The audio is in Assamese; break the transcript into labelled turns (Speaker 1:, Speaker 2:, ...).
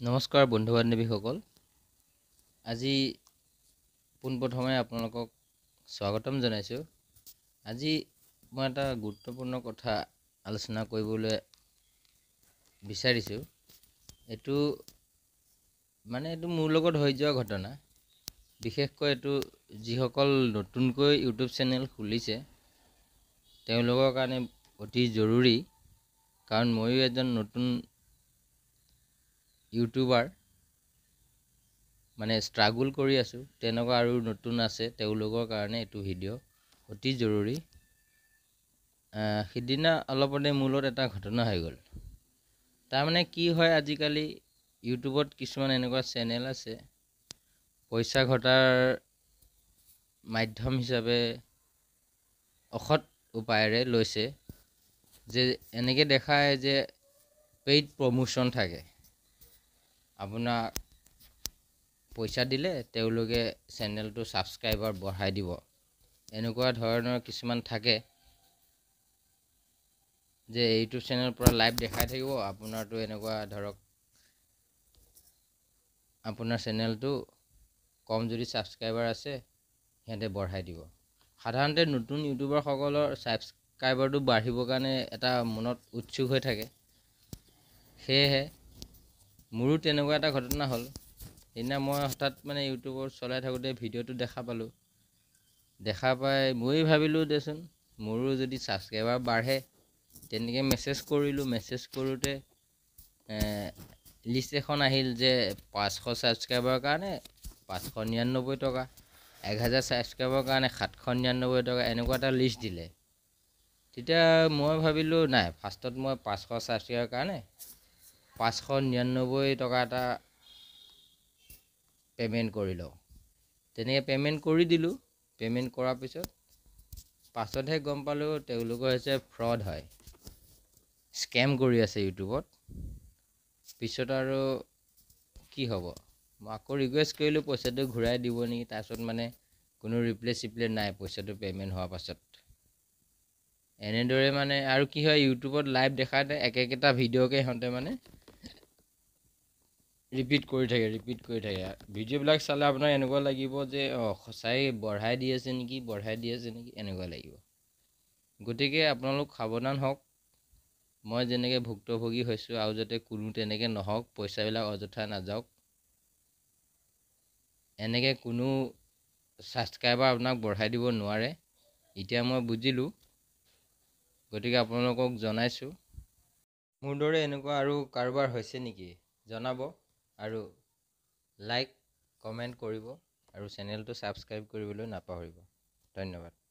Speaker 1: নমস্কাৰ বন্ধু বান্ধৱীসকল, আজি পোনপ্ৰথমে আপোনালোকক স্বাগতম জনাইছোঁ। আজি মই এটা গুৰুত্বপূৰ্ণ কথা আলোচনা কৰিবলৈ বিচাৰিছোঁ। এইটো মোৰ লগত হৈ যোৱা ঘটনা। বিশেষকৈ এইটো যিসকল নতুনকৈ ইউটিউব চেনেল খুলিছে তেওঁলোকৰ কাৰণে অতি জৰুৰী, কাৰণ ময়ো এজন নতুন ইউটিউবাৰ, ষ্ট্ৰাগল কৰি আছোঁ। তেনেকুৱা আৰু নতুন আছে, তেওঁলোকৰ কাৰণে এইটো ভিডিঅ' অতি জৰুৰী। সিদিনা অলপতে মোৰ লগত এটা ঘটনা হৈ গ'ল। তাৰমানে কি হয়, আজিকালি ইউটিউবত কিছুমান এনেকুৱা চেনেল আছে, পইচা ঘটাৰ মাধ্যম হিচাপে অসৎ উপায়েৰে লৈছে, যে এনেকৈ দেখায় যে পেইড প্ৰমোশ্যন থাকে। আপোনাক পইচা দিলে তেওঁলোকে চেনেলটো ছাবস্ক্ৰাইবাৰ বঢ়াই দিব, এনেকুৱা ধৰণৰ কিছুমান থাকে যে ইউটিউব চেনেলৰ পৰা লাইভ দেখাই থাকিব। আপোনাৰতো এনেকুৱা ধৰক, আপোনাৰ চেনেলটো কম যদি ছাবস্ক্ৰাইবাৰ আছে সিহঁতে বঢ়াই দিব। সাধাৰণতে নতুন ইউটিউবাৰসকলৰ ছাবস্ক্ৰাইবাৰটো বাঢ়িবৰ কাৰণে এটা মনত উৎসুক হৈ থাকে। সেয়েহে মোৰো তেনেকুৱা এটা ঘটনা হ'ল। সেইদিনা মই হঠাৎ ইউটিউবত চলাই থাকোঁতে ভিডিঅ'টো দেখা পালোঁ। দেখা পাই ময়ো ভাবিলোঁ, দেচোন মোৰো যদি ছাবস্ক্ৰাইবাৰ বাঢ়ে, তেনেকৈ মেছেজ কৰিলোঁ। মেছেজ কৰোঁতে লিষ্ট এখন আহিল যে 500 ছাবস্ক্ৰাইবাৰৰ কাৰণে 599 টকা, 1000 ছাবস্ক্ৰাইবাৰৰ কাৰণে 799 টকা, এনেকুৱা এটা লিষ্ট দিলে। তেতিয়া মই ভাবিলোঁ, নাই, ফাৰ্ষ্টত মই 500 ছাবস্ক্ৰাইবাৰৰ কাৰণে 599 টকা এটা পে'মেণ্ট কৰি লওঁ। তেনেকৈ পে'মেণ্ট কৰি দিলোঁ। পে'মেণ্ট কৰাৰ পাছতহে গম পালোঁ তেওঁলোকৰ হৈছে ফ্ৰড হয়, স্কেম কৰি আছে ইউটিউবত। পিছত আৰু কি হ'ব, মই আকৌ ৰিকুৱেষ্ট কৰিলোঁ পইচাটো ঘূৰাই দিব নেকি। তাৰপিছত কোনো ৰিপ্লে চিপ্লে নাই পইচাটো পে'মেণ্ট হোৱাৰ পাছত। এনেদৰে আৰু কি হয়, ইউটিউবত লাইভ দেখাতে একেটা ভিডিঅ'কে সিহঁতে ৰিপিট কৰি থাকে। ভিডিঅ'বিলাক চালে আপোনাৰ এনেকুৱা লাগিব যে সঁচাই বঢ়াই দি আছে নেকি, এনেকুৱা লাগিব। গতিকে আপোনালোক সাৱধান হওক। মই যেনেকৈ ভুক্তভোগী হৈছোঁ, আৰু যাতে কোনো তেনেকৈ নহওক, পইচাবিলাক অযথা নাযাওক। এনেকৈ কোনো ছাবস্ক্ৰাইবাৰ আপোনাক বঢ়াই দিব নোৱাৰে, এতিয়া মই বুজিলোঁ। গতিকে আপোনালোকক জনাইছোঁ। মোৰ দৰে এনেকুৱা আৰু কাৰোবাৰ হৈছে নেকি জনাব, আৰু লাইক কমেণ্ট কৰিব, আৰু চেনেলটো ছাবস্ক্ৰাইব কৰিবলৈ নাপাহৰিব। ধন্যবাদ।